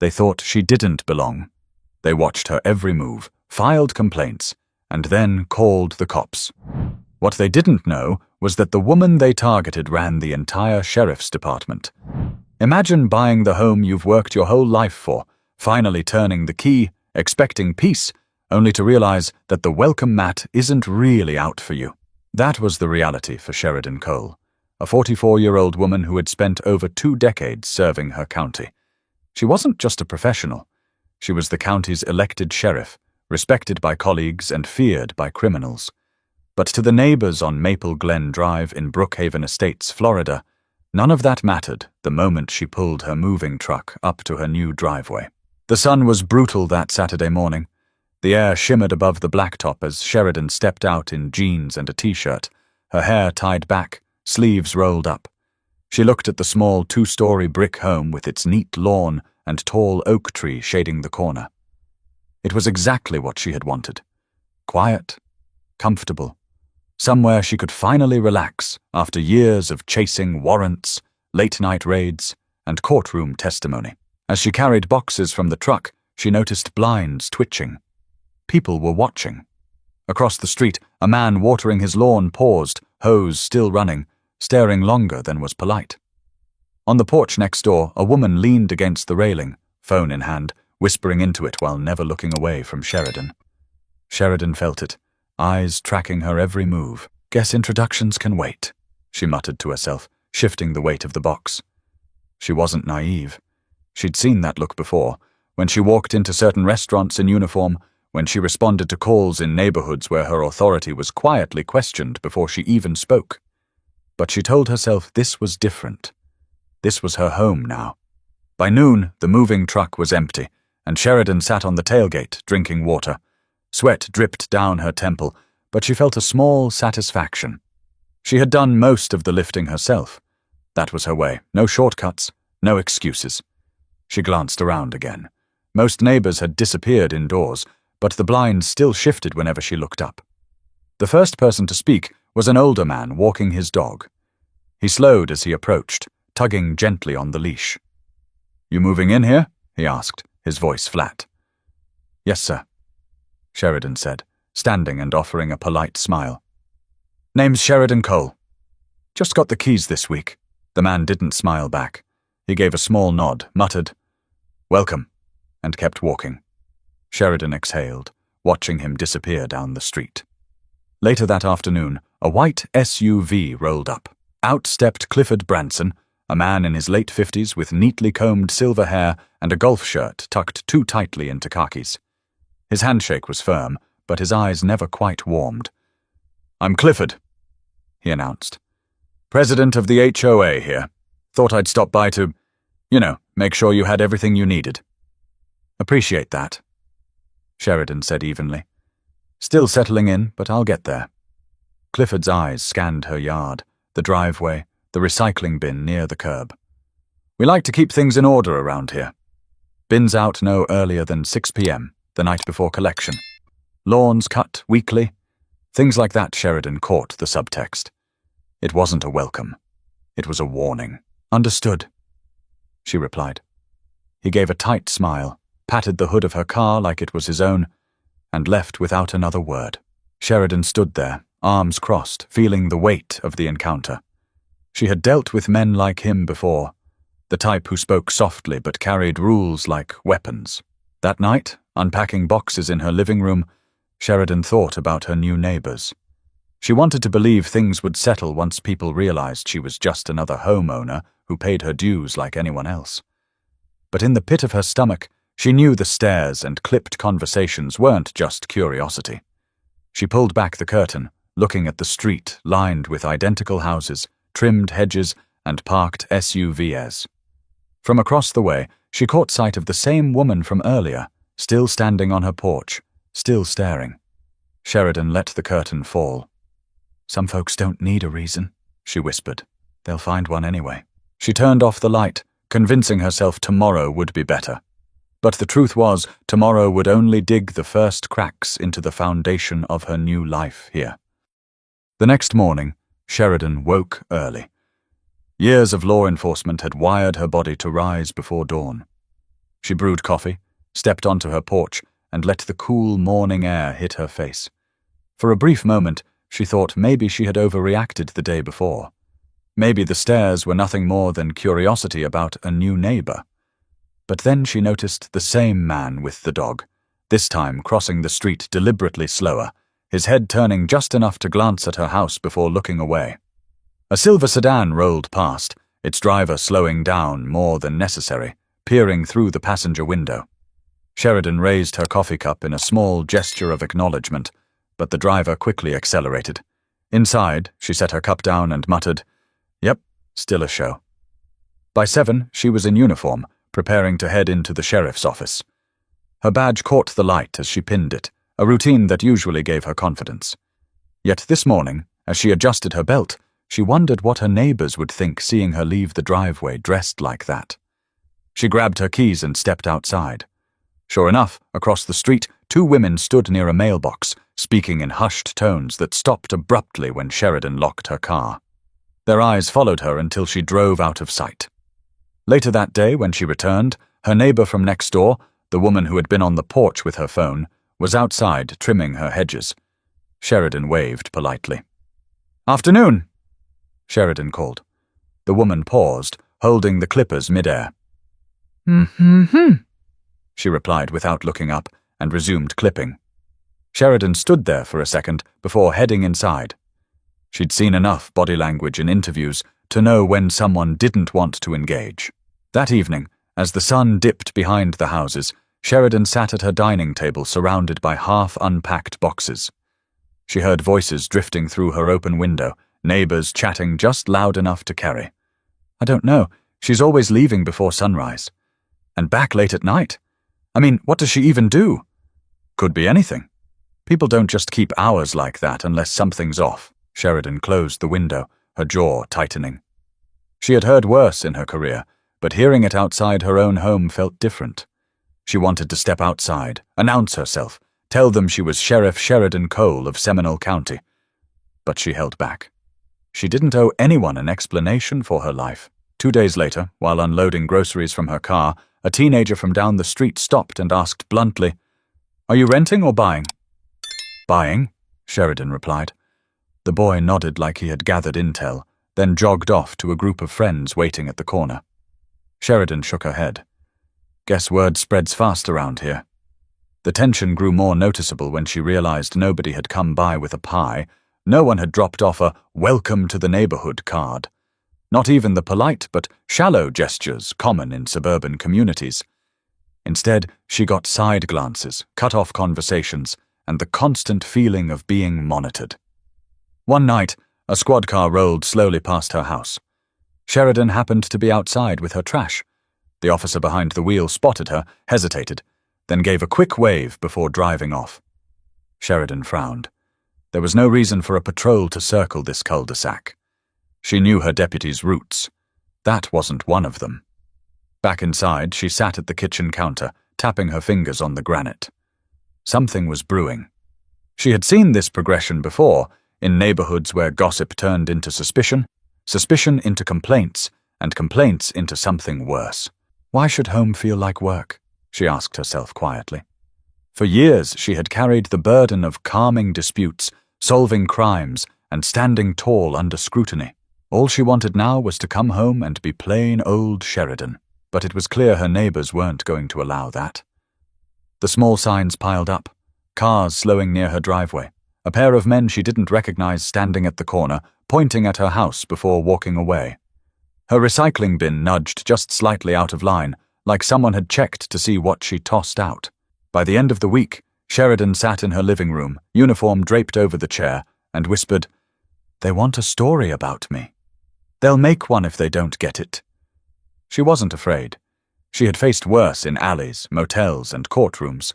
They thought she didn't belong. They watched her every move, filed complaints, and then called the cops. What they didn't know was that the woman they targeted ran the entire sheriff's department. Imagine buying the home you've worked your whole life for, finally turning the key, expecting peace, only to realize that the welcome mat isn't really out for you. That was the reality for Sheridan Cole, a 44-year-old woman who had spent over 2 decades serving her county. She wasn't just a professional. She was the county's elected sheriff, respected by colleagues and feared by criminals. But to the neighbors on Maple Glen Drive in Brookhaven Estates, Florida, none of that mattered the moment she pulled her moving truck up to her new driveway. The sun was brutal that Saturday morning. The air shimmered above the blacktop as Sheridan stepped out in jeans and a t-shirt, her hair tied back, sleeves rolled up. She looked at the small 2-story brick home with its neat lawn and tall oak tree shading the corner. It was exactly what she had wanted. Quiet, comfortable, somewhere she could finally relax after years of chasing warrants, late-night raids, and courtroom testimony. As she carried boxes from the truck, she noticed blinds twitching. People were watching. Across the street, a man watering his lawn paused, hose still running, staring longer than was polite. On the porch next door, a woman leaned against the railing, phone in hand, whispering into it while never looking away from Sheridan. Sheridan felt it, eyes tracking her every move. Guess introductions can wait, she muttered to herself, shifting the weight of the box. She wasn't naive. She'd seen that look before, when she walked into certain restaurants in uniform, when she responded to calls in neighborhoods where her authority was quietly questioned before she even spoke. But she told herself this was different. This was her home now. By noon, the moving truck was empty, and Sheridan sat on the tailgate, drinking water. Sweat dripped down her temple, but she felt a small satisfaction. She had done most of the lifting herself. That was her way. No shortcuts, no excuses. She glanced around again. Most neighbors had disappeared indoors, but the blinds still shifted whenever she looked up. The first person to speak was an older man walking his dog. He slowed as he approached, tugging gently on the leash. "You moving in here?" he asked, his voice flat. "Yes, sir," Sheridan said, standing and offering a polite smile. "Name's Sheridan Cole. Just got the keys this week." The man didn't smile back. He gave a small nod, muttered, "Welcome," and kept walking. Sheridan exhaled, watching him disappear down the street. Later that afternoon, a white SUV rolled up. Out stepped Clifford Branson, a man in his late 50s with neatly combed silver hair and a golf shirt tucked too tightly into khakis. His handshake was firm, but his eyes never quite warmed. "I'm Clifford," he announced. "President of the HOA here. Thought I'd stop by to, make sure you had everything you needed." "Appreciate that," Sheridan said evenly. "Still settling in, but I'll get there." Clifford's eyes scanned her yard, the driveway, the recycling bin near the curb. "We like to keep things in order around here. Bins out no earlier than 6 p.m., the night before collection. Lawns cut weekly." Things like that. Sheridan caught the subtext. It wasn't a welcome. It was a warning. "Understood," she replied. He gave a tight smile, patted the hood of her car like it was his own, and left without another word. Sheridan stood there, arms crossed, feeling the weight of the encounter. She had dealt with men like him before, the type who spoke softly but carried rules like weapons. That night, unpacking boxes in her living room, Sheridan thought about her new neighbors. She wanted to believe things would settle once people realized she was just another homeowner who paid her dues like anyone else. But in the pit of her stomach, she knew the stares and clipped conversations weren't just curiosity. She pulled back the curtain, looking at the street lined with identical houses, trimmed hedges, and parked SUVs. From across the way, she caught sight of the same woman from earlier, still standing on her porch, still staring. Sheridan let the curtain fall. "Some folks don't need a reason," she whispered. "They'll find one anyway." She turned off the light, convincing herself tomorrow would be better. But the truth was, tomorrow would only dig the first cracks into the foundation of her new life here. The next morning, Sheridan woke early. Years of law enforcement had wired her body to rise before dawn. She brewed coffee, stepped onto her porch, and let the cool morning air hit her face. For a brief moment, she thought maybe she had overreacted the day before. Maybe the stares were nothing more than curiosity about a new neighbor. But then she noticed the same man with the dog, this time crossing the street deliberately slower, his head turning just enough to glance at her house before looking away. A silver sedan rolled past, its driver slowing down more than necessary, peering through the passenger window. Sheridan raised her coffee cup in a small gesture of acknowledgement, but the driver quickly accelerated. Inside, she set her cup down and muttered, "Yep, still a show." By 7, she was in uniform, preparing to head into the sheriff's office. Her badge caught the light as she pinned it, a routine that usually gave her confidence. Yet this morning, as she adjusted her belt, she wondered what her neighbors would think seeing her leave the driveway dressed like that. She grabbed her keys and stepped outside. Sure enough, across the street, 2 women stood near a mailbox, speaking in hushed tones that stopped abruptly when Sheridan locked her car. Their eyes followed her until she drove out of sight. Later that day, when she returned, her neighbor from next door, the woman who had been on the porch with her phone, was outside trimming her hedges. Sheridan waved politely. "Afternoon," Sheridan called. The woman paused, holding the clippers midair. She replied without looking up, and resumed clipping. Sheridan stood there for a second before heading inside. She'd seen enough body language in interviews to know when someone didn't want to engage. That evening, as the sun dipped behind the houses, Sheridan sat at her dining table surrounded by half-unpacked boxes. She heard voices drifting through her open window, neighbors chatting just loud enough to carry. "I don't know, she's always leaving before sunrise. And back late at night. I mean, what does she even do? Could be anything. People don't just keep hours like that unless something's off." Sheridan closed the window, her jaw tightening. She had heard worse in her career, but hearing it outside her own home felt different. She wanted to step outside, announce herself, tell them she was Sheriff Sheridan Cole of Seminole County. But she held back. She didn't owe anyone an explanation for her life. 2 days later, while unloading groceries from her car, a teenager from down the street stopped and asked bluntly, "Are you renting or buying?" "Buying," Sheridan replied. The boy nodded like he had gathered intel, then jogged off to a group of friends waiting at the corner. Sheridan shook her head. "Guess word spreads fast around here." The tension grew more noticeable when she realized nobody had come by with a pie. No one had dropped off a "welcome to the neighborhood" card. Not even the polite but shallow gestures common in suburban communities. Instead, she got side glances, cut-off conversations, and the constant feeling of being monitored. One night, a squad car rolled slowly past her house. Sheridan happened to be outside with her trash. The officer behind the wheel spotted her, hesitated, then gave a quick wave before driving off. Sheridan frowned. There was no reason for a patrol to circle this cul-de-sac. She knew her deputy's routes. That wasn't one of them. Back inside, she sat at the kitchen counter, tapping her fingers on the granite. Something was brewing. She had seen this progression before, in neighborhoods where gossip turned into suspicion, suspicion into complaints, and complaints into something worse. Why should home feel like work? She asked herself quietly. For years, she had carried the burden of calming disputes, solving crimes, and standing tall under scrutiny. All she wanted now was to come home and be plain old Sheridan, but it was clear her neighbors weren't going to allow that. The small signs piled up, cars slowing near her driveway, a pair of men she didn't recognize standing at the corner, pointing at her house before walking away. Her recycling bin nudged just slightly out of line, like someone had checked to see what she tossed out. By the end of the week, Sheridan sat in her living room, uniform draped over the chair, and whispered, "They want a story about me. They'll make one if they don't get it." She wasn't afraid. She had faced worse in alleys, motels, and courtrooms.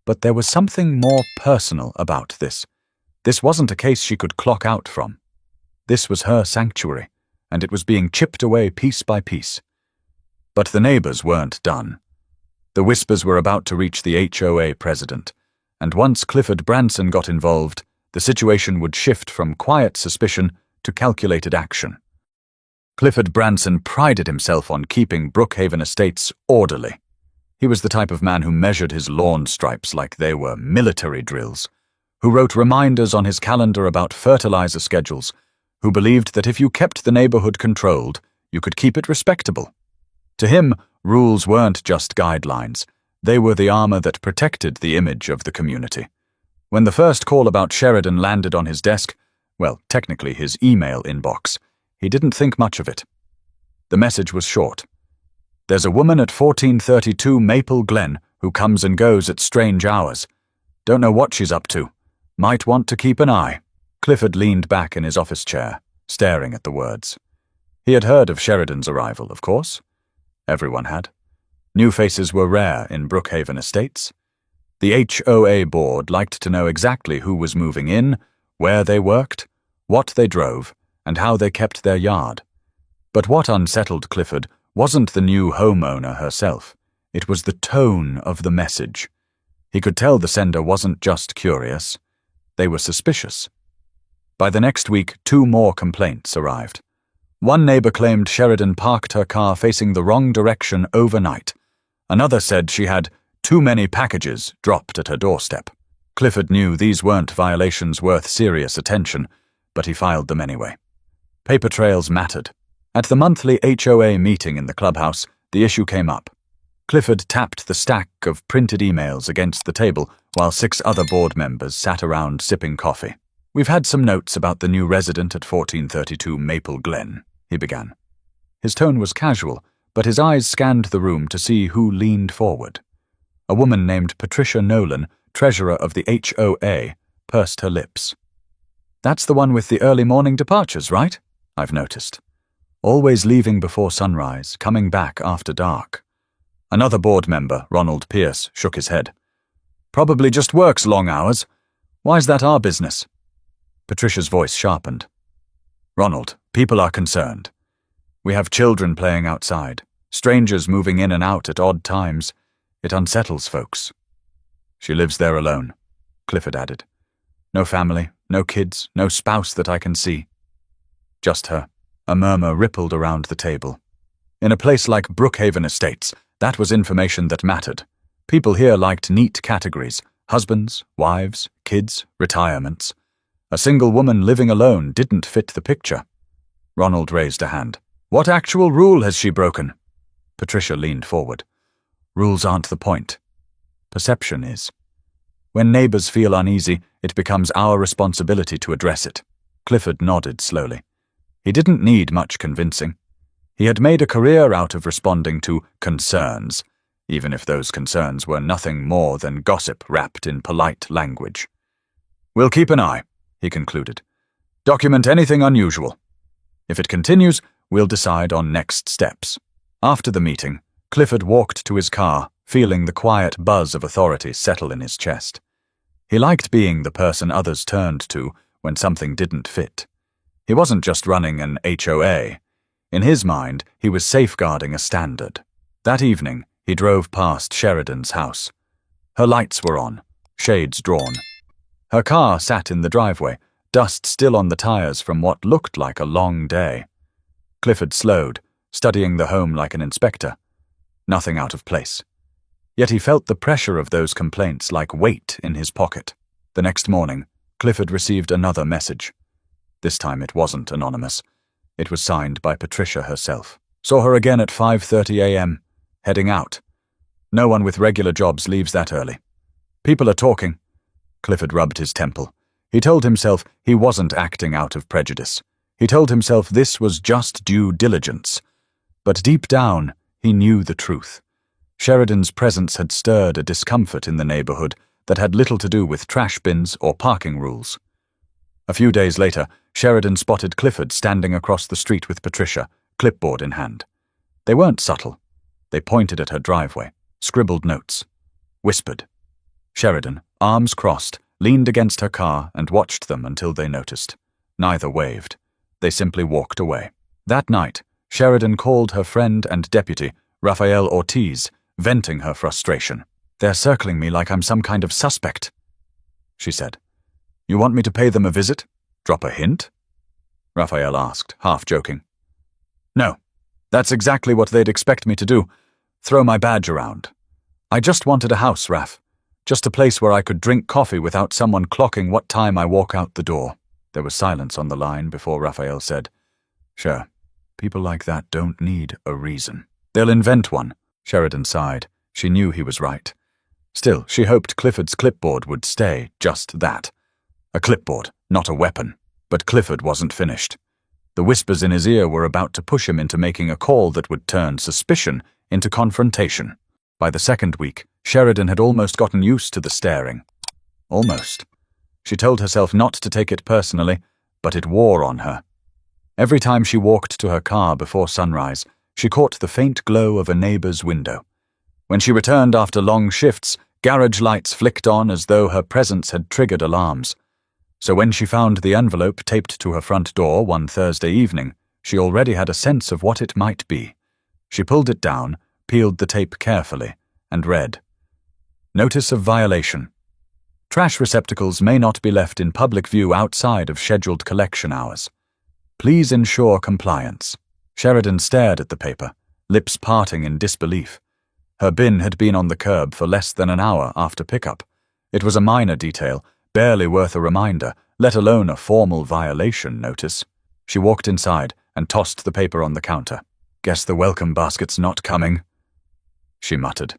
But there was something more personal about this. This wasn't a case she could clock out from. This was her sanctuary, and it was being chipped away piece by piece. But the neighbors weren't done. The whispers were about to reach the HOA president, and once Clifford Branson got involved, the situation would shift from quiet suspicion to calculated action. Clifford Branson prided himself on keeping Brookhaven Estates orderly. He was the type of man who measured his lawn stripes like they were military drills, who wrote reminders on his calendar about fertilizer schedules, who believed that if you kept the neighborhood controlled, you could keep it respectable. To him, rules weren't just guidelines. They were the armor that protected the image of the community. When the first call about Sheridan landed on his desk, well, technically his email inbox, he didn't think much of it. The message was short. There's a woman at 1432 Maple Glen who comes and goes at strange hours. Don't know what she's up to. Might want to keep an eye. Clifford leaned back in his office chair, staring at the words. He had heard of Sheridan's arrival, of course. Everyone had. New faces were rare in Brookhaven Estates. The HOA board liked to know exactly who was moving in, where they worked, what they drove, and how they kept their yard. But what unsettled Clifford wasn't the new homeowner herself. It was the tone of the message. He could tell the sender wasn't just curious. They were suspicious. By the next week, 2 more complaints arrived. One neighbor claimed Sheridan parked her car facing the wrong direction overnight. Another said she had too many packages dropped at her doorstep. Clifford knew these weren't violations worth serious attention, but he filed them anyway. Paper trails mattered. At the monthly HOA meeting in the clubhouse, the issue came up. Clifford tapped the stack of printed emails against the table while 6 other board members sat around sipping coffee. We've had some notes about the new resident at 1432 Maple Glen, he began. His tone was casual, but his eyes scanned the room to see who leaned forward. A woman named Patricia Nolan, treasurer of the HOA, pursed her lips. That's the one with the early morning departures, right? I've noticed. Always leaving before sunrise, coming back after dark. Another board member, Ronald Pierce, shook his head. Probably just works long hours. Why's that our business? Patricia's voice sharpened. Ronald, people are concerned. We have children playing outside, strangers moving in and out at odd times. It unsettles folks. She lives there alone, Clifford added. No family, no kids, no spouse that I can see. Just her. A murmur rippled around the table. In a place like Brookhaven Estates, that was information that mattered. People here liked neat categories: husbands, wives, kids, retirements. A single woman living alone didn't fit the picture. Ronald raised a hand. What actual rule has she broken? Patricia leaned forward. Rules aren't the point. Perception is. When neighbors feel uneasy, it becomes our responsibility to address it. Clifford nodded slowly. He didn't need much convincing. He had made a career out of responding to concerns, even if those concerns were nothing more than gossip wrapped in polite language. We'll keep an eye, he concluded. Document anything unusual. If it continues, we'll decide on next steps. After the meeting, Clifford walked to his car, feeling the quiet buzz of authority settle in his chest. He liked being the person others turned to when something didn't fit. He wasn't just running an HOA. In his mind, he was safeguarding a standard. That evening, he drove past Sheridan's house. Her lights were on, shades drawn. Her car sat in the driveway, dust still on the tires from what looked like a long day. Clifford slowed, studying the home like an inspector. Nothing out of place. Yet he felt the pressure of those complaints like weight in his pocket. The next morning, Clifford received another message. This time it wasn't anonymous. It was signed by Patricia herself. Saw her again at 5:30 a.m., heading out. No one with regular jobs leaves that early. People are talking. Clifford rubbed his temple. He told himself he wasn't acting out of prejudice. He told himself this was just due diligence. But deep down, he knew the truth. Sheridan's presence had stirred a discomfort in the neighborhood that had little to do with trash bins or parking rules. A few days later, Sheridan spotted Clifford standing across the street with Patricia, clipboard in hand. They weren't subtle. They pointed at her driveway, scribbled notes, whispered. Sheridan, arms crossed, leaned against her car and watched them until they noticed. Neither waved. They simply walked away. That night, Sheridan called her friend and deputy, Rafael Ortiz, venting her frustration. They're circling me like I'm some kind of suspect, she said. You want me to pay them a visit? Drop a hint? Rafael asked, half joking. No, that's exactly what they'd expect me to do. Throw my badge around. I just wanted a house, Raph. Just a place where I could drink coffee without someone clocking what time I walk out the door. There was silence on the line before Raphael said, Sure, people like that don't need a reason. They'll invent one. Sheridan sighed. She knew he was right. Still, she hoped Clifford's clipboard would stay just that. A clipboard, not a weapon. But Clifford wasn't finished. The whispers in his ear were about to push him into making a call that would turn suspicion into confrontation. By the second week, Sheridan had almost gotten used to the staring. Almost. She told herself not to take it personally, but it wore on her. Every time she walked to her car before sunrise, she caught the faint glow of a neighbor's window. When she returned after long shifts, garage lights flicked on as though her presence had triggered alarms. So when she found the envelope taped to her front door one Thursday evening, she already had a sense of what it might be. She pulled it down, peeled the tape carefully, and read, Notice of violation. Trash receptacles may not be left in public view outside of scheduled collection hours. Please ensure compliance. Sheridan stared at the paper, lips parting in disbelief. Her bin had been on the curb for less than an hour after pickup. It was a minor detail, barely worth a reminder, let alone a formal violation notice. She walked inside and tossed the paper on the counter. Guess the welcome basket's not coming, she muttered.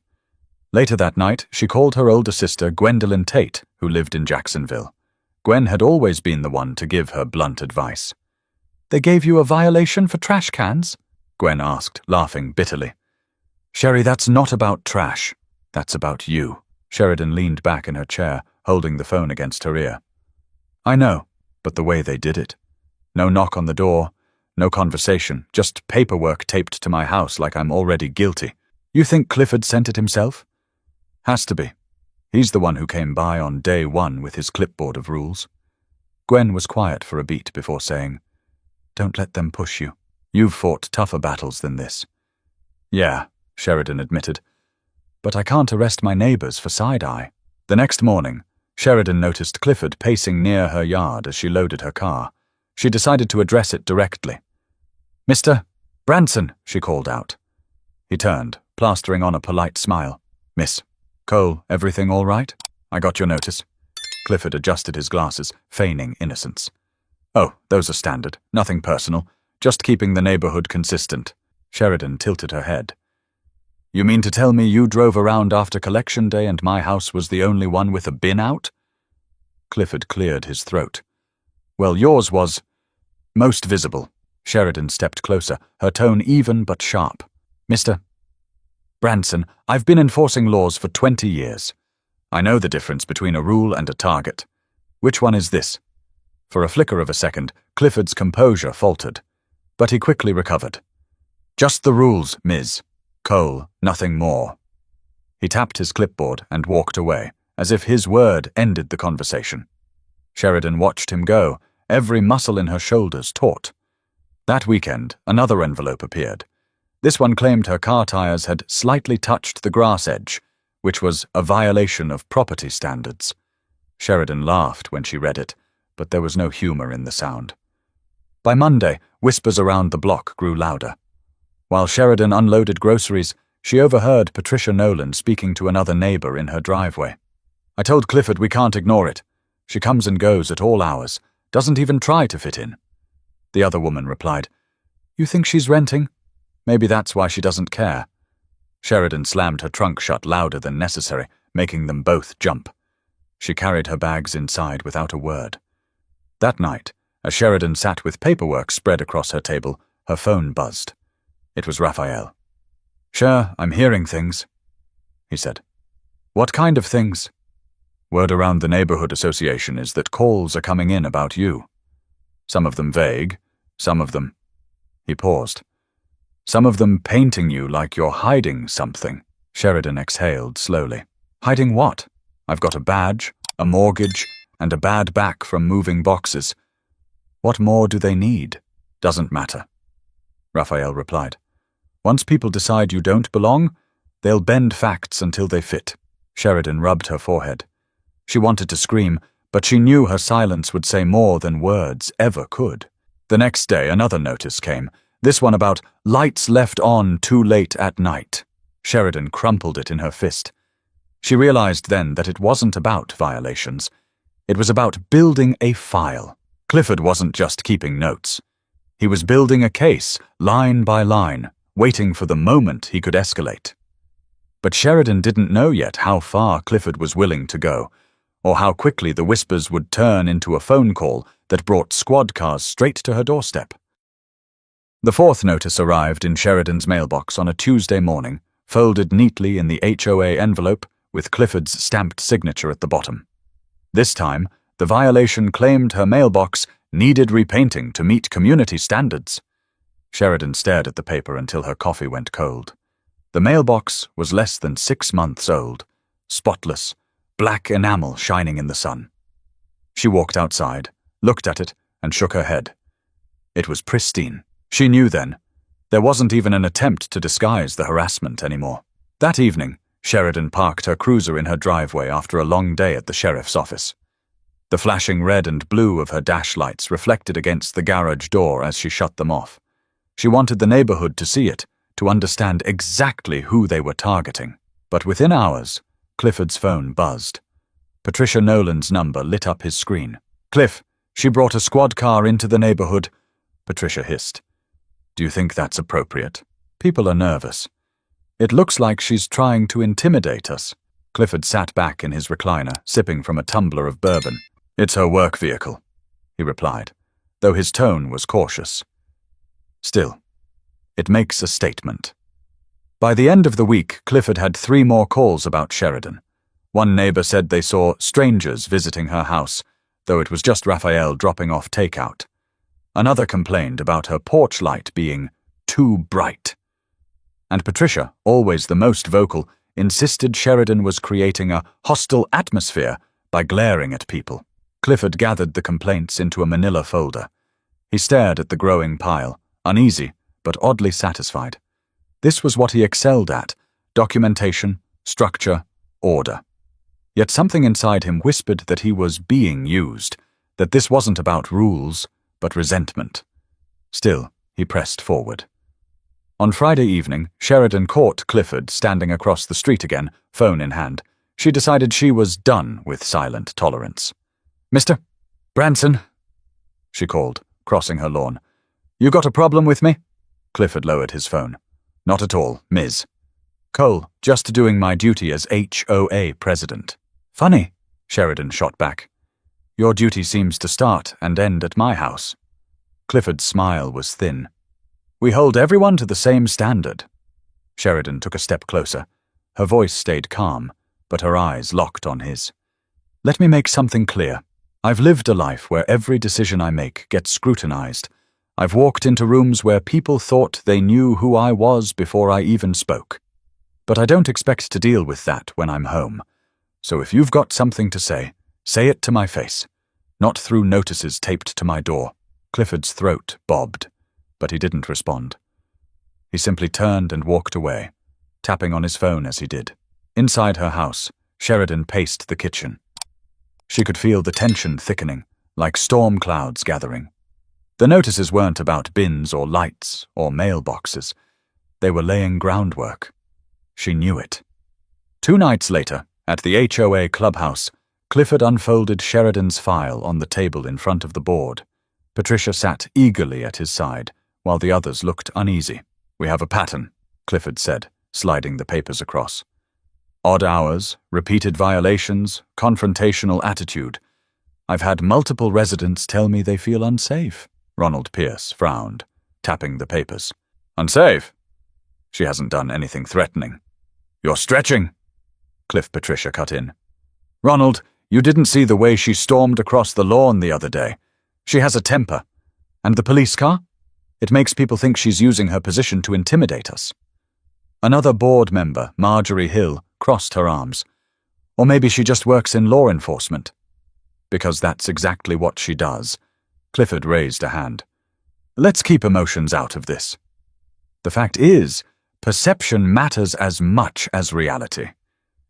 Later that night, she called her older sister Gwendolyn Tate, who lived in Jacksonville. Gwen had always been the one to give her blunt advice. They gave you a violation for trash cans? Gwen asked, laughing bitterly. Sherry, that's not about trash. That's about you. Sheridan leaned back in her chair, holding the phone against her ear. I know, but the way they did it. No knock on the door, no conversation, just paperwork taped to my house like I'm already guilty. You think Clifford sent it himself? Has to be. He's the one who came by on day one with his clipboard of rules. Gwen was quiet for a beat before saying, Don't let them push you. You've fought tougher battles than this. Yeah, Sheridan admitted. But I can't arrest my neighbors for side-eye. The next morning, Sheridan noticed Clifford pacing near her yard as she loaded her car. She decided to address it directly. Mr. Branson, she called out. He turned, plastering on a polite smile. Miss Cole, everything all right? I got your notice. Clifford adjusted his glasses, feigning innocence. Oh, those are standard. Nothing personal. Just keeping the neighborhood consistent. Sheridan tilted her head. You mean to tell me you drove around after collection day and my house was the only one with a bin out? Clifford cleared his throat. Well, yours was most visible. Sheridan stepped closer, her tone even but sharp. Mr. Branson, I've been enforcing laws for 20 years. I know the difference between a rule and a target. Which one is this? For a flicker of a second, Clifford's composure faltered, but he quickly recovered. Just the rules, Ms. Cole, nothing more. He tapped his clipboard and walked away, as if his word ended the conversation. Sheridan watched him go, every muscle in her shoulders taut. That weekend, another envelope appeared. This one claimed her car tires had slightly touched the grass edge, which was a violation of property standards. Sheridan laughed when she read it, but there was no humor in the sound. By Monday, whispers around the block grew louder. While Sheridan unloaded groceries, she overheard Patricia Nolan speaking to another neighbor in her driveway. I told Clifford we can't ignore it. She comes and goes at all hours, doesn't even try to fit in. The other woman replied, You think she's renting? Maybe that's why she doesn't care. Sheridan slammed her trunk shut louder than necessary, making them both jump. She carried her bags inside without a word. That night, as Sheridan sat with paperwork spread across her table, her phone buzzed. It was Raphael. Sure, I'm hearing things, he said. What kind of things? Word around the neighborhood association is that calls are coming in about you. Some of them vague, some of them... He paused. Some of them painting you like you're hiding something. Sheridan exhaled slowly. Hiding what? I've got a badge, a mortgage, and a bad back from moving boxes. What more do they need? Doesn't matter, Raphael replied. Once people decide you don't belong, they'll bend facts until they fit. Sheridan rubbed her forehead. She wanted to scream, but she knew her silence would say more than words ever could. The next day, another notice came, this one about lights left on too late at night. Sheridan crumpled it in her fist. She realized then that it wasn't about violations. It was about building a file. Clifford wasn't just keeping notes. He was building a case, line by line, waiting for the moment he could escalate. But Sheridan didn't know yet how far Clifford was willing to go, or how quickly the whispers would turn into a phone call that brought squad cars straight to her doorstep. The fourth notice arrived in Sheridan's mailbox on a Tuesday morning, folded neatly in the HOA envelope with Clifford's stamped signature at the bottom. This time, the violation claimed her mailbox needed repainting to meet community standards. Sheridan stared at the paper until her coffee went cold. The mailbox was less than 6 months old, spotless, black enamel shining in the sun. She walked outside, looked at it, and shook her head. It was pristine. She knew then. There wasn't even an attempt to disguise the harassment anymore. That evening, Sheridan parked her cruiser in her driveway after a long day at the sheriff's office. The flashing red and blue of her dash lights reflected against the garage door as she shut them off. She wanted the neighborhood to see it, to understand exactly who they were targeting. But within hours, Clifford's phone buzzed. Patricia Nolan's number lit up his screen. "Cliff, she brought a squad car into the neighborhood," Patricia hissed. "Do you think that's appropriate? People are nervous. It looks like she's trying to intimidate us." Clifford sat back in his recliner, sipping from a tumbler of bourbon. "It's her work vehicle," he replied, though his tone was cautious. Still, it makes a statement. By the end of the week, Clifford had 3 more calls about Sheridan. One neighbor said they saw strangers visiting her house, though it was just Raphael dropping off takeout. Another complained about her porch light being too bright. And Patricia, always the most vocal, insisted Sheridan was creating a hostile atmosphere by glaring at people. Clifford gathered the complaints into a manila folder. He stared at the growing pile, uneasy but oddly satisfied. This was what he excelled at: documentation, structure, order. Yet something inside him whispered that he was being used, that this wasn't about rules, but resentment. Still, he pressed forward. On Friday evening, Sheridan caught Clifford standing across the street again, phone in hand. She decided she was done with silent tolerance. "Mr. Branson," she called, crossing her lawn. "You got a problem with me?" Clifford lowered his phone. "Not at all, Ms. Cole, just doing my duty as HOA president." "Funny," Sheridan shot back. "Your duty seems to start and end at my house." Clifford's smile was thin. "We hold everyone to the same standard." Sheridan took a step closer. Her voice stayed calm, but her eyes locked on his. "Let me make something clear. I've lived a life where every decision I make gets scrutinized. I've walked into rooms where people thought they knew who I was before I even spoke. But I don't expect to deal with that when I'm home. So if you've got something to say it to my face, not through notices taped to my door." Clifford's throat bobbed, but he didn't respond. He simply turned and walked away, tapping on his phone as he did. Inside her house, Sheridan paced the kitchen. She could feel the tension thickening, like storm clouds gathering. The notices weren't about bins or lights or mailboxes. They were laying groundwork. She knew it. 2 nights later, at the HOA clubhouse, Clifford unfolded Sheridan's file on the table in front of the board. Patricia sat eagerly at his side, while the others looked uneasy. "We have a pattern," Clifford said, sliding the papers across. "Odd hours, repeated violations, confrontational attitude. I've had multiple residents tell me they feel unsafe." Ronald Pierce frowned, tapping the papers. "Unsafe? She hasn't done anything threatening." "You're stretching," Cliff Patricia cut in. "Ronald, you didn't see the way she stormed across the lawn the other day. She has a temper. And the police car? It makes people think she's using her position to intimidate us." Another board member, Marjorie Hill, crossed her arms. "Or maybe she just works in law enforcement." "Because that's exactly what she does." Clifford raised a hand. "Let's keep emotions out of this. The fact is, perception matters as much as reality.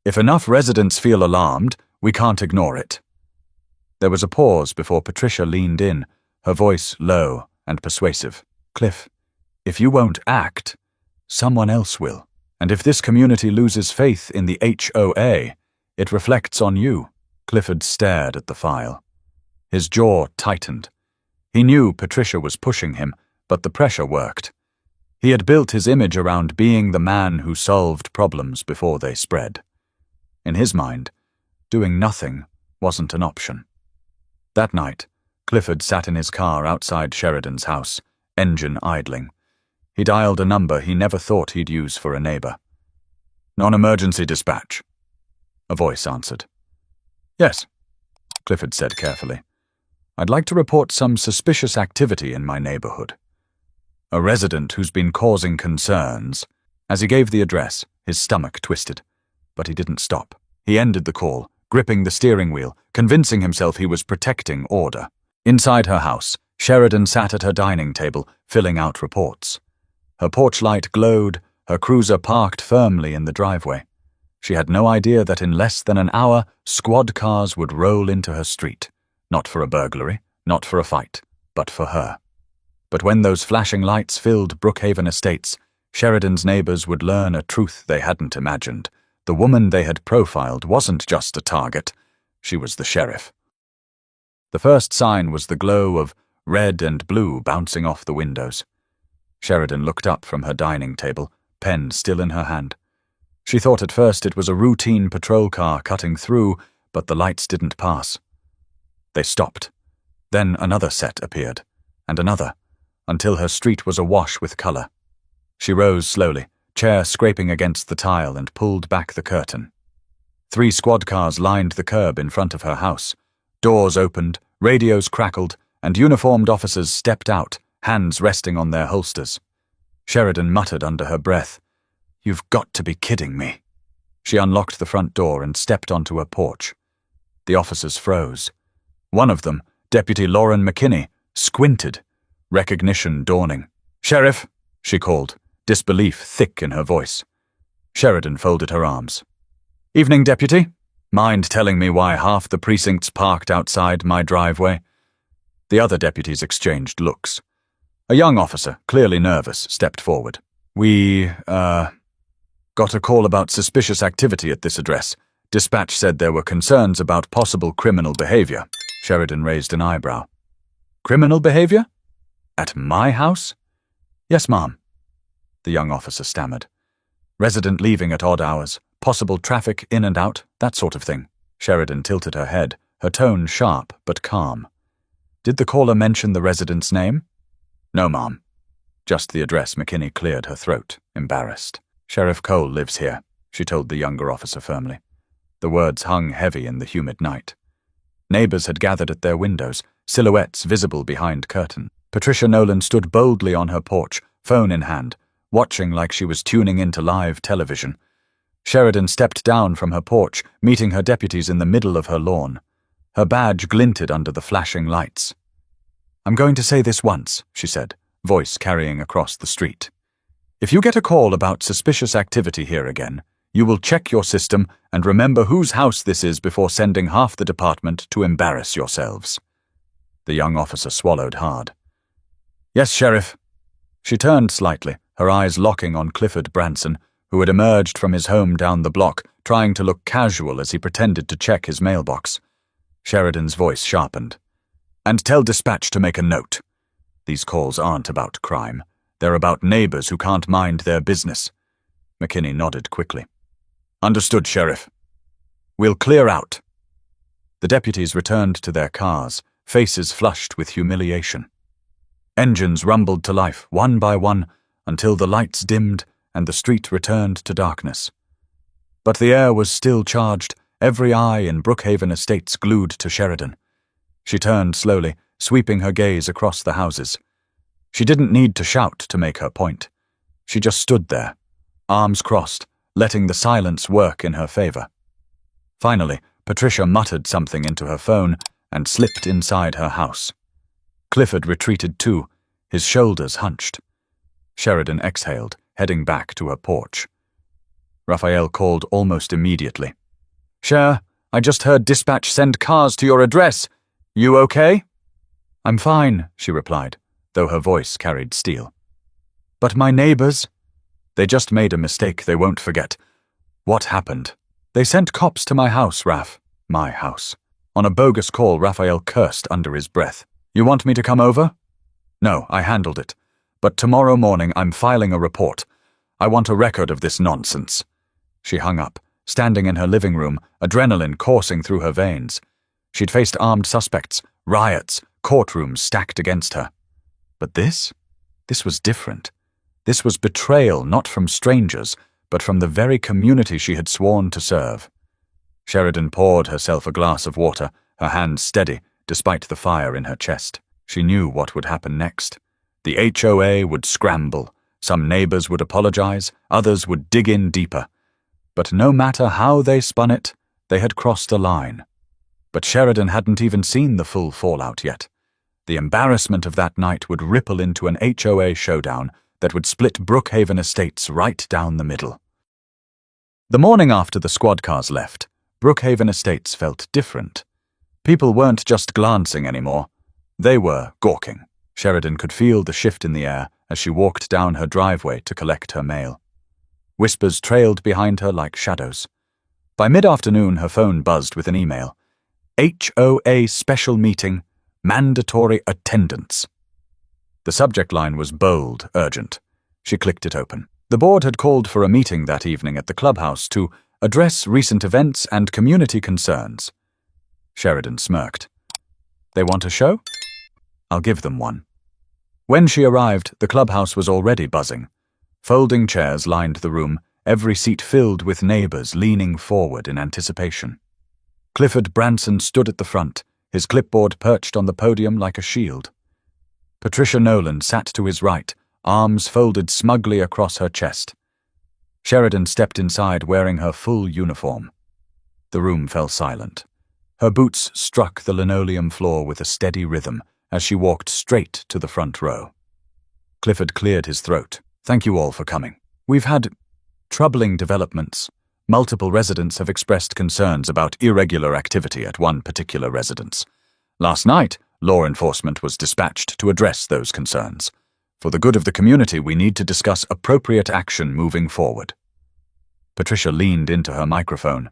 If enough residents feel alarmed, we can't ignore it." There was a pause before Patricia leaned in, her voice low and persuasive. "Cliff, if you won't act, someone else will. And if this community loses faith in the HOA, It reflects on you. Clifford stared at the file. His jaw tightened. He knew Patricia was pushing him, but the pressure worked. He had built his image around being the man who solved problems before they spread. In his mind, doing nothing wasn't an option. That night, Clifford sat in his car outside Sheridan's house, engine idling. He dialed a number he never thought he'd use for a neighbor. "Non-emergency dispatch," a voice answered. "Yes," Clifford said carefully. "I'd like to report some suspicious activity in my neighborhood. A resident who's been causing concerns." As he gave the address, his stomach twisted. But he didn't stop. He ended the call, gripping the steering wheel, convincing himself he was protecting order. Inside her house, Sheridan sat at her dining table, filling out reports. Her porch light glowed, her cruiser parked firmly in the driveway. She had no idea that in less than an hour, squad cars would roll into her street. Not for a burglary, not for a fight, but for her. But when those flashing lights filled Brookhaven Estates, Sheridan's neighbors would learn a truth they hadn't imagined. The woman they had profiled wasn't just a target. She was the sheriff. The first sign was the glow of red and blue bouncing off the windows. Sheridan looked up from her dining table, pen still in her hand. She thought at first it was a routine patrol car cutting through, but the lights didn't pass. They stopped. Then another set appeared, and another, until her street was awash with color. She rose slowly, chair scraping against the tile, and pulled back the curtain. 3 squad cars lined the curb in front of her house. Doors opened, radios crackled, and uniformed officers stepped out, hands resting on their holsters. Sheridan muttered under her breath, "You've got to be kidding me." She unlocked the front door and stepped onto her porch. The officers froze. One of them, Deputy Lauren McKinney, squinted, recognition dawning. "Sheriff," she called, disbelief thick in her voice. Sheridan folded her arms. "Evening, Deputy. Mind telling me why half the precinct's parked outside my driveway?" The other deputies exchanged looks. A young officer, clearly nervous, stepped forward. "We, got a call about suspicious activity at this address. Dispatch said there were concerns about possible criminal behavior." Sheridan raised an eyebrow. "Criminal behavior? At my house?" "Yes, ma'am," the young officer stammered. "Resident leaving at odd hours, possible traffic in and out, that sort of thing." Sheridan tilted her head, her tone sharp but calm. "Did the caller mention the resident's name?" "No, ma'am. Just the address." McKinney cleared her throat, embarrassed. "Sheriff Cole lives here," she told the younger officer firmly. The words hung heavy in the humid night. Neighbors had gathered at their windows, silhouettes visible behind curtain. Patricia Nolan stood boldly on her porch, phone in hand, watching like she was tuning into live television. Sheridan stepped down from her porch, meeting her deputies in the middle of her lawn. Her badge glinted under the flashing lights. "I'm going to say this once," she said, voice carrying across the street. "If you get a call about suspicious activity here again, you will check your system and remember whose house this is before sending half the department to embarrass yourselves." The young officer swallowed hard. "Yes, Sheriff." She turned slightly, her eyes locking on Clifford Branson, who had emerged from his home down the block, trying to look casual as he pretended to check his mailbox. Sheridan's voice sharpened. "And tell dispatch to make a note. These calls aren't about crime. They're about neighbors who can't mind their business." McKinney nodded quickly. "Understood, Sheriff. We'll clear out." The deputies returned to their cars, faces flushed with humiliation. Engines rumbled to life, one by one, until the lights dimmed and the street returned to darkness. But the air was still charged, every eye in Brookhaven Estates glued to Sheridan. She turned slowly, sweeping her gaze across the houses. She didn't need to shout to make her point. She just stood there, arms crossed, letting the silence work in her favor. Finally, Patricia muttered something into her phone and slipped inside her house. Clifford retreated too, his shoulders hunched. Sheridan exhaled, heading back to her porch. Raphael called almost immediately. "Cher, I just heard dispatch send cars to your address. You okay?" "I'm fine," she replied, though her voice carried steel. "But my neighbors? They just made a mistake they won't forget. What happened?" They sent cops to my house, Raph. My house. On a bogus call, Raphael cursed under his breath. You want me to come over? No, I handled it. But tomorrow morning I'm filing a report. I want a record of this nonsense. She hung up, standing in her living room, adrenaline coursing through her veins. She'd faced armed suspects, riots, courtrooms stacked against her. But this was different. This was betrayal not from strangers, but from the very community she had sworn to serve. Sheridan poured herself a glass of water, her hands steady, despite the fire in her chest. She knew what would happen next. The HOA would scramble. Some neighbors would apologize, others would dig in deeper. But no matter how they spun it, they had crossed a line. But Sheridan hadn't even seen the full fallout yet. The embarrassment of that night would ripple into an HOA showdown that would split Brookhaven Estates right down the middle. The morning after the squad cars left, Brookhaven Estates felt different. People weren't just glancing anymore. They were gawking. Sheridan could feel the shift in the air as she walked down her driveway to collect her mail. Whispers trailed behind her like shadows. By mid-afternoon, her phone buzzed with an email. HOA special meeting, mandatory attendance. The subject line was bold, urgent. She clicked it open. The board had called for a meeting that evening at the clubhouse to address recent events and community concerns. Sheridan smirked. They want a show? I'll give them one. When she arrived, the clubhouse was already buzzing. Folding chairs lined the room, every seat filled with neighbors leaning forward in anticipation. Clifford Branson stood at the front, his clipboard perched on the podium like a shield. Patricia Nolan sat to his right, arms folded smugly across her chest. Sheridan stepped inside wearing her full uniform. The room fell silent. Her boots struck the linoleum floor with a steady rhythm as she walked straight to the front row. Clifford cleared his throat. Thank you all for coming. We've had troubling developments. Multiple residents have expressed concerns about irregular activity at one particular residence. Last night, law enforcement was dispatched to address those concerns. For the good of the community, we need to discuss appropriate action moving forward. Patricia leaned into her microphone.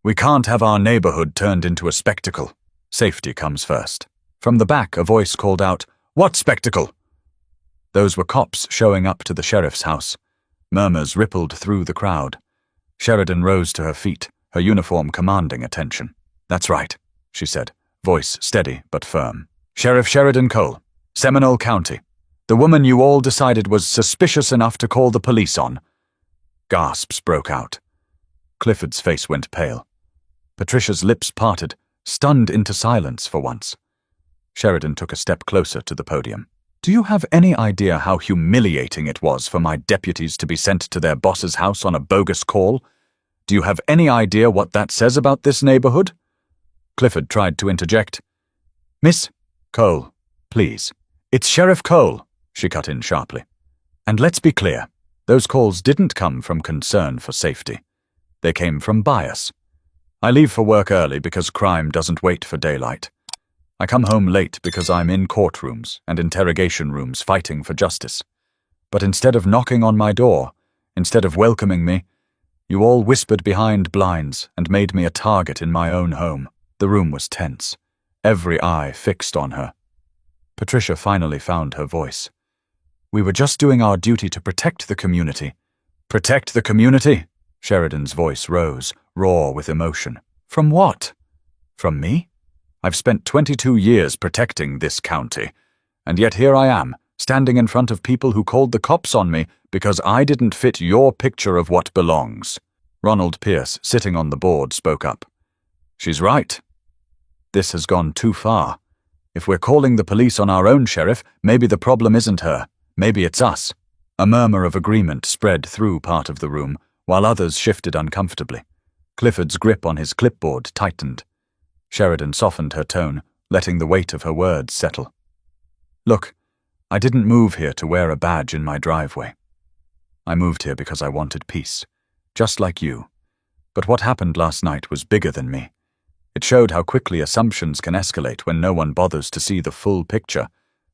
We can't have our neighborhood turned into a spectacle. Safety comes first. From the back, a voice called out, What spectacle? Those were cops showing up to the sheriff's house. Murmurs rippled through the crowd. Sheridan rose to her feet, her uniform commanding attention. That's right, she said, voice steady but firm. Sheriff Sheridan Cole, Seminole County. The woman you all decided was suspicious enough to call the police on. Gasps broke out. Clifford's face went pale. Patricia's lips parted, stunned into silence for once. Sheridan took a step closer to the podium. Do you have any idea how humiliating it was for my deputies to be sent to their boss's house on a bogus call? Do you have any idea what that says about this neighborhood? Clifford tried to interject. Miss Cole, please. It's Sheriff Cole, she cut in sharply. And let's be clear, those calls didn't come from concern for safety. They came from bias. I leave for work early because crime doesn't wait for daylight. I come home late because I'm in courtrooms and interrogation rooms fighting for justice. But instead of knocking on my door, instead of welcoming me, you all whispered behind blinds and made me a target in my own home. The room was tense, every eye fixed on her. Patricia finally found her voice. We were just doing our duty to protect the community. Protect the community? Sheridan's voice rose, raw with emotion. From what? From me? I've spent 22 years protecting this county, and yet here I am, standing in front of people who called the cops on me because I didn't fit your picture of what belongs. Ronald Pierce, sitting on the board, spoke up. She's right. This has gone too far. If we're calling the police on our own sheriff, maybe the problem isn't her. Maybe it's us. A murmur of agreement spread through part of the room, while others shifted uncomfortably. Clifford's grip on his clipboard tightened. Sheridan softened her tone, letting the weight of her words settle. Look, I didn't move here to wear a badge in my driveway. I moved here because I wanted peace, just like you. But what happened last night was bigger than me. It showed how quickly assumptions can escalate when no one bothers to see the full picture.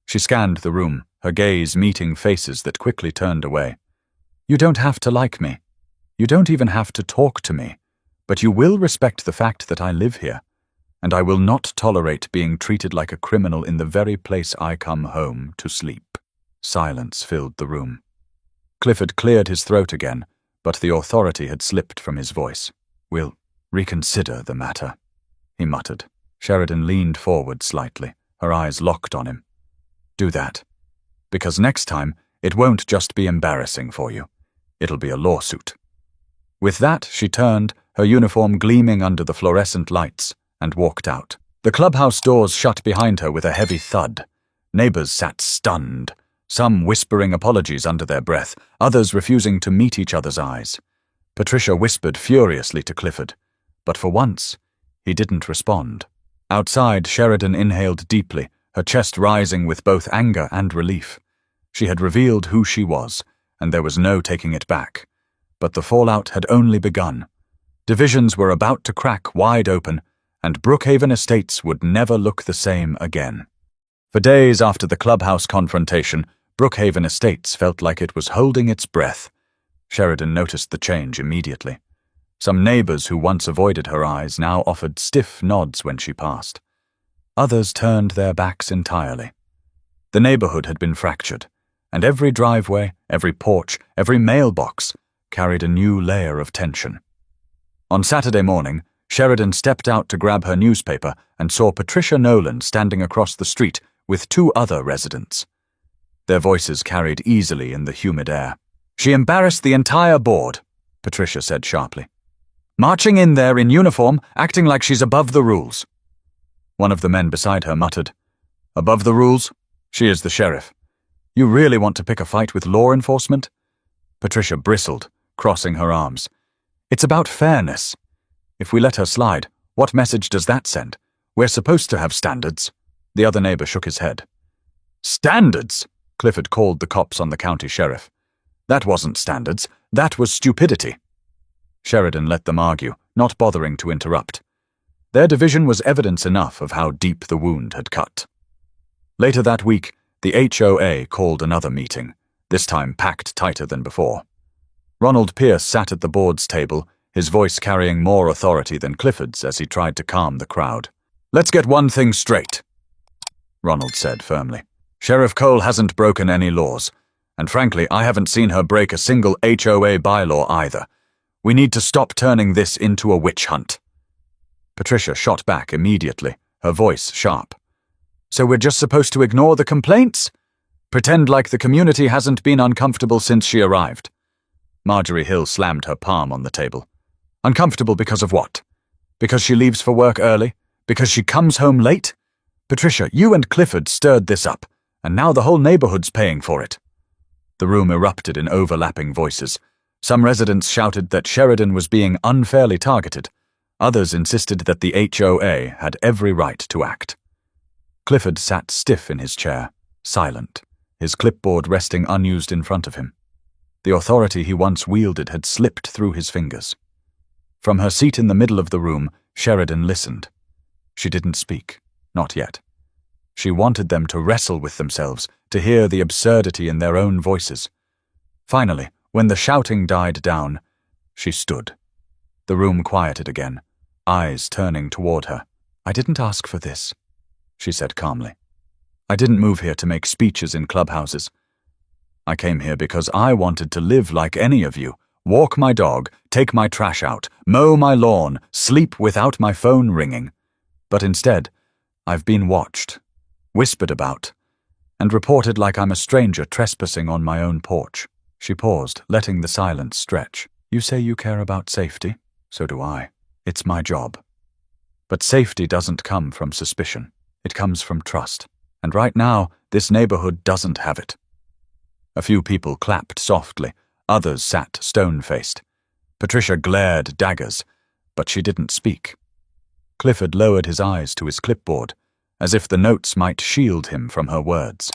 She scanned the room, her gaze meeting faces that quickly turned away. You don't have to like me. You don't even have to talk to me. But you will respect the fact that I live here, and I will not tolerate being treated like a criminal in the very place I come home to sleep." Silence filled the room. Clifford cleared his throat again, but the authority had slipped from his voice. "We'll reconsider the matter," he muttered. Sheridan leaned forward slightly, her eyes locked on him. "Do that. Because next time, it won't just be embarrassing for you. It'll be a lawsuit." With that, she turned, her uniform gleaming under the fluorescent lights, and walked out. The clubhouse doors shut behind her with a heavy thud. Neighbors sat stunned, some whispering apologies under their breath, others refusing to meet each other's eyes. Patricia whispered furiously to Clifford, but for once, he didn't respond. Outside, Sheridan inhaled deeply, her chest rising with both anger and relief. She had revealed who she was, and there was no taking it back. But the fallout had only begun. Divisions were about to crack wide open, and Brookhaven Estates would never look the same again. For days after the clubhouse confrontation, Brookhaven Estates felt like it was holding its breath. Sheridan noticed the change immediately. Some neighbors who once avoided her eyes now offered stiff nods when she passed. Others turned their backs entirely. The neighborhood had been fractured, and every driveway, every porch, every mailbox carried a new layer of tension. On Saturday morning, Sheridan stepped out to grab her newspaper and saw Patricia Nolan standing across the street with 2 other residents. Their voices carried easily in the humid air. "She embarrassed the entire board," Patricia said sharply. "Marching in there in uniform, acting like she's above the rules." One of the men beside her muttered, "Above the rules? She is the sheriff. You really want to pick a fight with law enforcement?" Patricia bristled, crossing her arms. "It's about fairness. If we let her slide, what message does that send? We're supposed to have standards." The other neighbor shook his head. "Standards?" Clifford called the cops on the county sheriff. "That wasn't standards. That was stupidity." Sheridan let them argue, not bothering to interrupt. Their division was evidence enough of how deep the wound had cut. Later that week, the HOA called another meeting, this time packed tighter than before. Ronald Pierce sat at the board's table, his voice carrying more authority than Clifford's as he tried to calm the crowd. "Let's get one thing straight," Ronald said firmly. "Sheriff Cole hasn't broken any laws, and frankly, I haven't seen her break a single HOA bylaw either. We need to stop turning this into a witch hunt." Patricia shot back immediately, her voice sharp. "So we're just supposed to ignore the complaints? Pretend like the community hasn't been uncomfortable since she arrived?" Marjorie Hill slammed her palm on the table. "Uncomfortable because of what? Because she leaves for work early? Because she comes home late? Patricia, you and Clifford stirred this up, and now the whole neighborhood's paying for it." The room erupted in overlapping voices. Some residents shouted that Sheridan was being unfairly targeted. Others insisted that the HOA had every right to act. Clifford sat stiff in his chair, silent, his clipboard resting unused in front of him. The authority he once wielded had slipped through his fingers. From her seat in the middle of the room, Sheridan listened. She didn't speak, not yet. She wanted them to wrestle with themselves, to hear the absurdity in their own voices. Finally, when the shouting died down, she stood. The room quieted again, eyes turning toward her. "I didn't ask for this," she said calmly. "I didn't move here to make speeches in clubhouses. I came here because I wanted to live like any of you, walk my dog, take my trash out, mow my lawn, sleep without my phone ringing. But instead, I've been watched, whispered about, and reported like I'm a stranger trespassing on my own porch." She paused, letting the silence stretch. "You say you care about safety? So do I. It's my job. But safety doesn't come from suspicion. It comes from trust. And right now, this neighborhood doesn't have it." A few people clapped softly, others sat stone-faced. Patricia glared daggers, but she didn't speak. Clifford lowered his eyes to his clipboard, as if the notes might shield him from her words.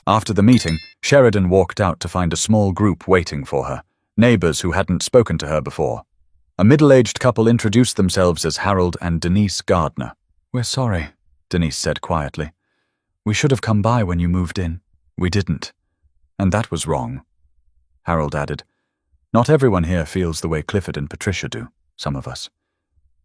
After the meeting, Sheridan walked out to find a small group waiting for her, neighbors who hadn't spoken to her before. A middle-aged couple introduced themselves as Harold and Denise Gardner. "We're sorry," Denise said quietly. "We should have come by when you moved in." "We didn't. And that was wrong." Harold added, "Not everyone here feels the way Clifford and Patricia do." some of us.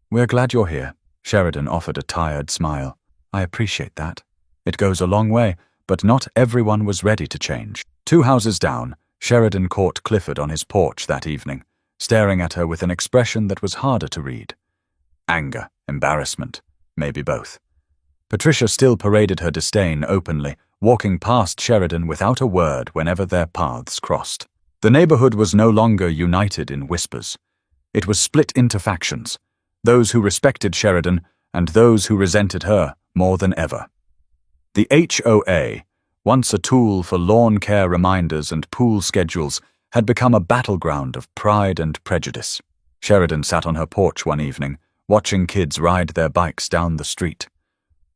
We're glad you're here. Sheridan offered a tired smile. I appreciate that. It goes a long way, but not everyone was ready to change. 2 houses down, Sheridan caught Clifford on his porch that evening, staring at her with an expression that was harder to read. Anger, embarrassment, maybe both. Patricia still paraded her disdain openly, walking past Sheridan without a word whenever their paths crossed. The neighborhood was no longer united in whispers. It was split into factions, those who respected Sheridan and those who resented her more than ever. The HOA, once a tool for lawn care reminders and pool schedules, had become a battleground of pride and prejudice. Sheridan sat on her porch one evening, watching kids ride their bikes down the street.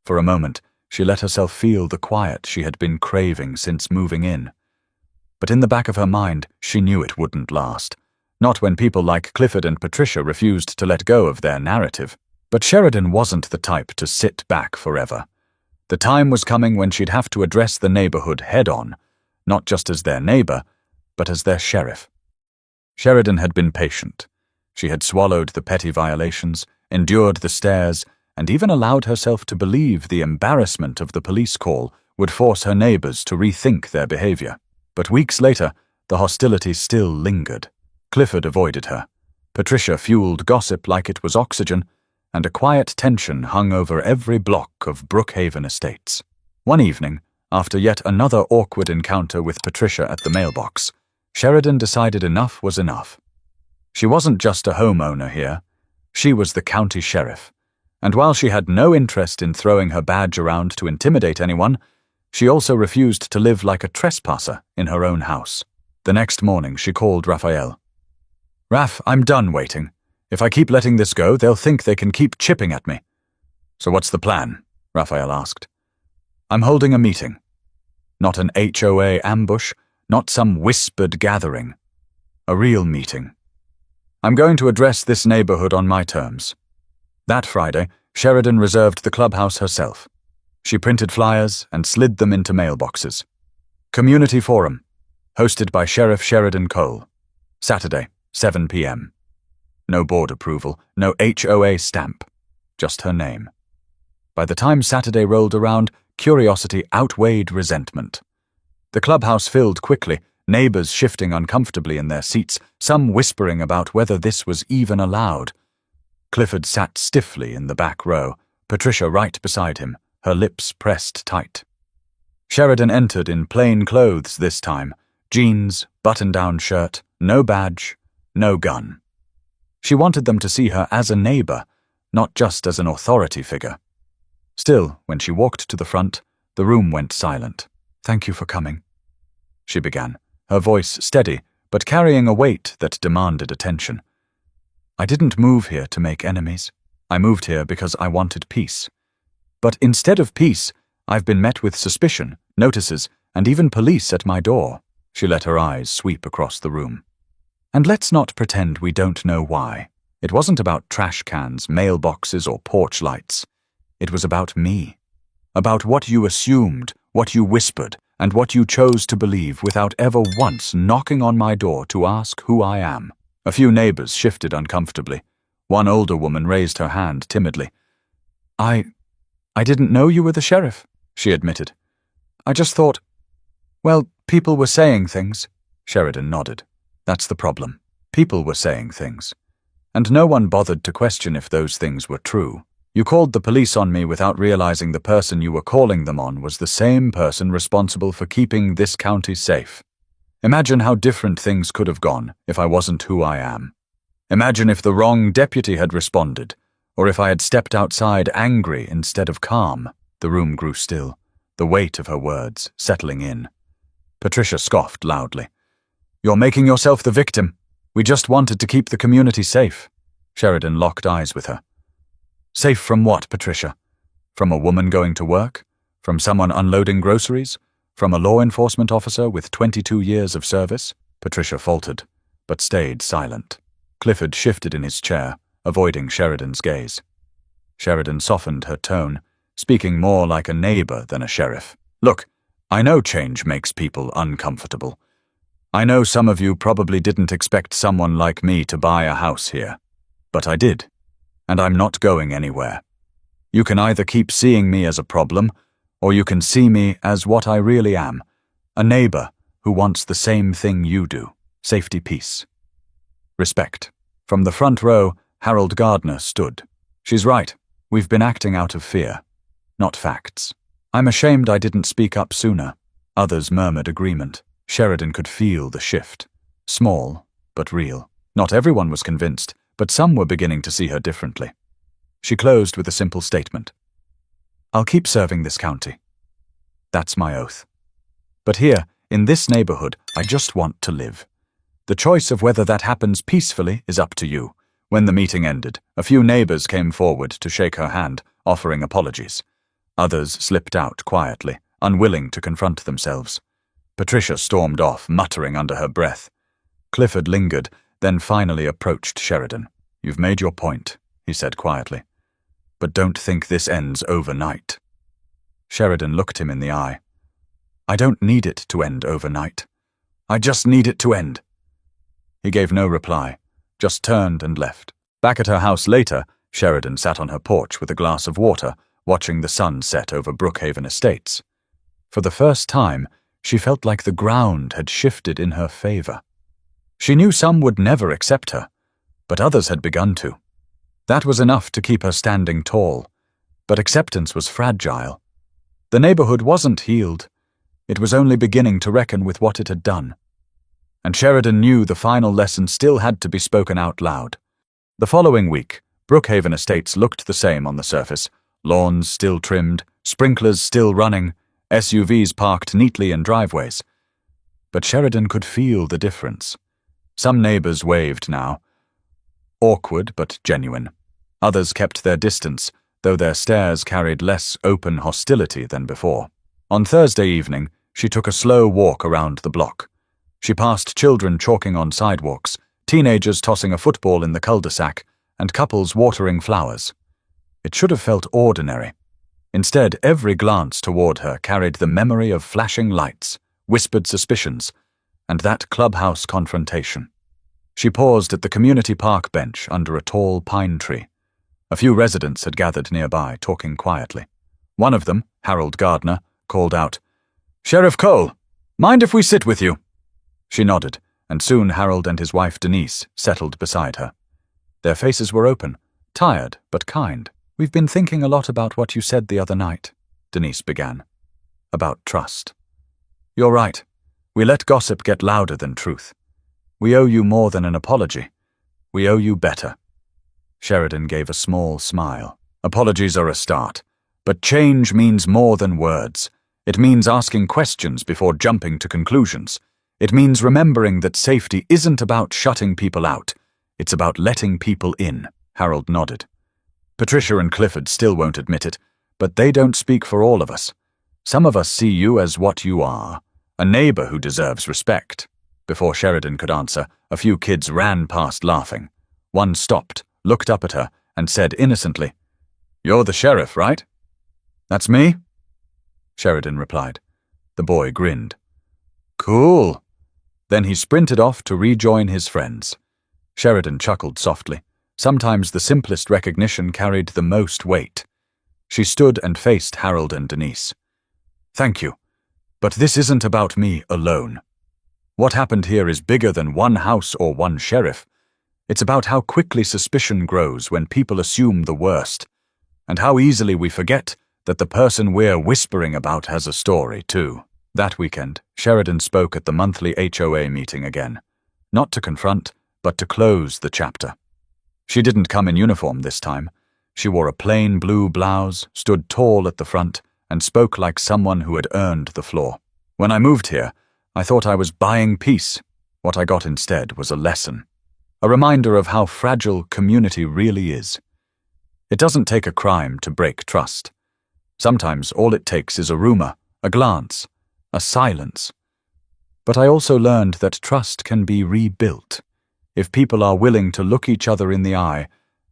For a moment, she let herself feel the quiet she had been craving since moving in. But in the back of her mind, she knew it wouldn't last. Not when people like Clifford and Patricia refused to let go of their narrative. But Sheridan wasn't the type to sit back forever. The time was coming when she'd have to address the neighborhood head-on, not just as their neighbor, but as their sheriff. Sheridan had been patient. She had swallowed the petty violations, endured the stares, and even allowed herself to believe the embarrassment of the police call would force her neighbors to rethink their behavior. But weeks later, the hostility still lingered. Clifford avoided her. Patricia fueled gossip like it was oxygen, and a quiet tension hung over every block of Brookhaven Estates. One evening, after yet another awkward encounter with Patricia at the mailbox, Sheridan decided enough was enough. She wasn't just a homeowner here. She was the county sheriff. And while she had no interest in throwing her badge around to intimidate anyone, she also refused to live like a trespasser in her own house. The next morning, she called Raphael. "Raph, I'm done waiting. If I keep letting this go, they'll think they can keep chipping at me." "So what's the plan?" Raphael asked. "I'm holding a meeting. Not an HOA ambush, not some whispered gathering. A real meeting. I'm going to address this neighborhood on my terms." That Friday, Sheridan reserved the clubhouse herself. She printed flyers and slid them into mailboxes. Community Forum, hosted by Sheriff Sheridan Cole. Saturday, 7 p.m. No board approval, no HOA stamp, just her name. By the time Saturday rolled around, curiosity outweighed resentment. The clubhouse filled quickly, neighbors shifting uncomfortably in their seats, some whispering about whether this was even allowed. Clifford sat stiffly in the back row, Patricia right beside him, her lips pressed tight. Sheridan entered in plain clothes this time, jeans, button-down shirt, no badge, no gun. She wanted them to see her as a neighbor, not just as an authority figure. Still, when she walked to the front, the room went silent. "Thank you for coming," she began, her voice steady, but carrying a weight that demanded attention. "I didn't move here to make enemies. I moved here because I wanted peace. But instead of peace, I've been met with suspicion, notices, and even police at my door." She let her eyes sweep across the room. "And let's not pretend we don't know why. It wasn't about trash cans, mailboxes, or porch lights. It was about me. About what you assumed, what you whispered, and what you chose to believe without ever once knocking on my door to ask who I am." A few neighbors shifted uncomfortably. One older woman raised her hand timidly. I didn't know you were the sheriff," she admitted. "I just thought, well, people were saying things." Sheridan nodded. "That's the problem. People were saying things. And no one bothered to question if those things were true. You called the police on me without realizing the person you were calling them on was the same person responsible for keeping this county safe. Imagine how different things could have gone if I wasn't who I am. Imagine if the wrong deputy had responded, or if I had stepped outside angry instead of calm." The room grew still, the weight of her words settling in. Patricia scoffed loudly. "You're making yourself the victim. We just wanted to keep the community safe." Sheridan locked eyes with her. "Safe from what, Patricia? From a woman going to work? From someone unloading groceries? From a law enforcement officer with 22 years of service?" Patricia faltered, but stayed silent. Clifford shifted in his chair, avoiding Sheridan's gaze. Sheridan softened her tone, speaking more like a neighbor than a sheriff. "Look, I know change makes people uncomfortable. I know some of you probably didn't expect someone like me to buy a house here. But I did, and I'm not going anywhere. You can either keep seeing me as a problem, or you can see me as what I really am, a neighbor who wants the same thing you do, safety, peace, respect. From the front row, Harold Gardner stood. She's right, we've been acting out of fear, not facts. I'm ashamed I didn't speak up sooner. Others murmured agreement. Sheridan could feel the shift. Small, but real. Not everyone was convinced, but some were beginning to see her differently. She closed with a simple statement. I'll keep serving this county. That's my oath. But here, in this neighborhood, I just want to live. The choice of whether that happens peacefully is up to you. When the meeting ended, a few neighbors came forward to shake her hand, offering apologies. Others slipped out quietly, unwilling to confront themselves. Patricia stormed off, muttering under her breath. Clifford lingered, then finally approached Sheridan. You've made your point, he said quietly. But don't think this ends overnight. Sheridan looked him in the eye. I don't need it to end overnight. I just need it to end. He gave no reply, just turned and left. Back at her house later, Sheridan sat on her porch with a glass of water, watching the sun set over Brookhaven Estates. For the first time, she felt like the ground had shifted in her favor. She knew some would never accept her, but others had begun to. That was enough to keep her standing tall, but acceptance was fragile. The neighborhood wasn't healed. It was only beginning to reckon with what it had done. And Sheridan knew the final lesson still had to be spoken out loud. The following week, Brookhaven Estates looked the same on the surface. Lawns still trimmed, sprinklers still running, SUVs parked neatly in driveways. But Sheridan could feel the difference. Some neighbors waved now. Awkward but genuine. Others kept their distance, though their stares carried less open hostility than before. On Thursday evening, she took a slow walk around the block. She passed children chalking on sidewalks, teenagers tossing a football in the cul-de-sac, and couples watering flowers. It should have felt ordinary. Instead, every glance toward her carried the memory of flashing lights, whispered suspicions, and that clubhouse confrontation. She paused at the community park bench under a tall pine tree. A few residents had gathered nearby, talking quietly. One of them, Harold Gardner, called out, "Sheriff Cole, mind if we sit with you?" She nodded, and soon Harold and his wife Denise settled beside her. Their faces were open, tired but kind. "We've been thinking a lot about what you said the other night," Denise began. "About trust. You're right. We let gossip get louder than truth. We owe you more than an apology. We owe you better." Sheridan gave a small smile. "Apologies are a start, but change means more than words. It means asking questions before jumping to conclusions. It means remembering that safety isn't about shutting people out. It's about letting people in." Harold nodded. "Patricia and Clifford still won't admit it, but they don't speak for all of us. Some of us see you as what you are, a neighbor who deserves respect." Before Sheridan could answer, a few kids ran past laughing. One stopped, looked up at her, and said innocently, "You're the sheriff, right?" "That's me," Sheridan replied. The boy grinned. "Cool." Then he sprinted off to rejoin his friends. Sheridan chuckled softly. Sometimes the simplest recognition carried the most weight. She stood and faced Harold and Denise. "Thank you, but this isn't about me alone. What happened here is bigger than one house or one sheriff. It's about how quickly suspicion grows when people assume the worst, and how easily we forget that the person we're whispering about has a story, too." That weekend, Sheridan spoke at the monthly HOA meeting again, not to confront, but to close the chapter. She didn't come in uniform this time. She wore a plain blue blouse, stood tall at the front, and spoke like someone who had earned the floor. "When I moved here, I thought I was buying peace. What I got instead was a lesson. A reminder of how fragile community really is. It doesn't take a crime to break trust. Sometimes all it takes is a rumor, a glance, a silence. But I also learned that trust can be rebuilt if people are willing to look each other in the eye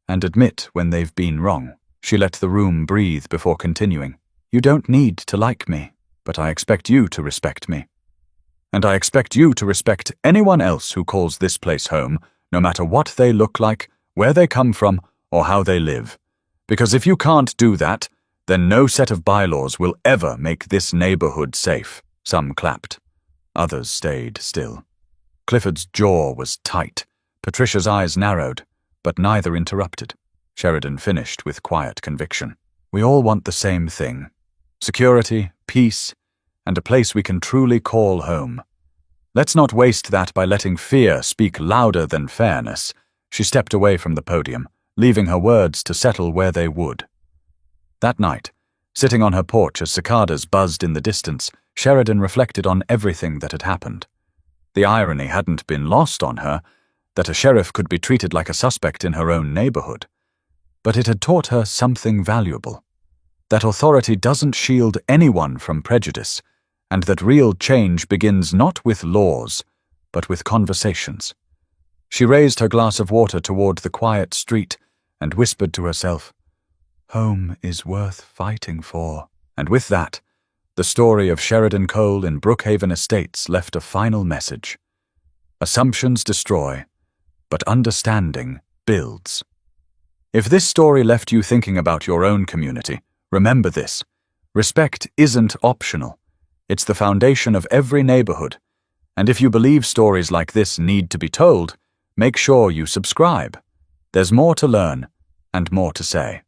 and admit when they've been wrong." She let the room breathe before continuing. "You don't need to like me, but I expect you to respect me. And I expect you to respect anyone else who calls this place home, no matter what they look like, where they come from, or how they live. Because if you can't do that, then no set of bylaws will ever make this neighborhood safe. Some clapped. Others stayed still. Clifford's jaw was tight. Patricia's eyes narrowed, but neither interrupted. Sheridan finished with quiet conviction. We all want the same thing. Security, peace, and a place we can truly call home. Let's not waste that by letting fear speak louder than fairness. She stepped away from the podium, leaving her words to settle where they would. That night, sitting on her porch as cicadas buzzed in the distance, Sheridan reflected on everything that had happened. The irony hadn't been lost on her, that a sheriff could be treated like a suspect in her own neighborhood. But it had taught her something valuable. That authority doesn't shield anyone from prejudice, and that real change begins not with laws, but with conversations. She raised her glass of water toward the quiet street and whispered to herself, "Home is worth fighting for." And with that, the story of Sheridan Cole in Brookhaven Estates left a final message. Assumptions destroy, but understanding builds. If this story left you thinking about your own community, remember this. Respect isn't optional. It's the foundation of every neighborhood. And if you believe stories like this need to be told, make sure you subscribe. There's more to learn and more to say.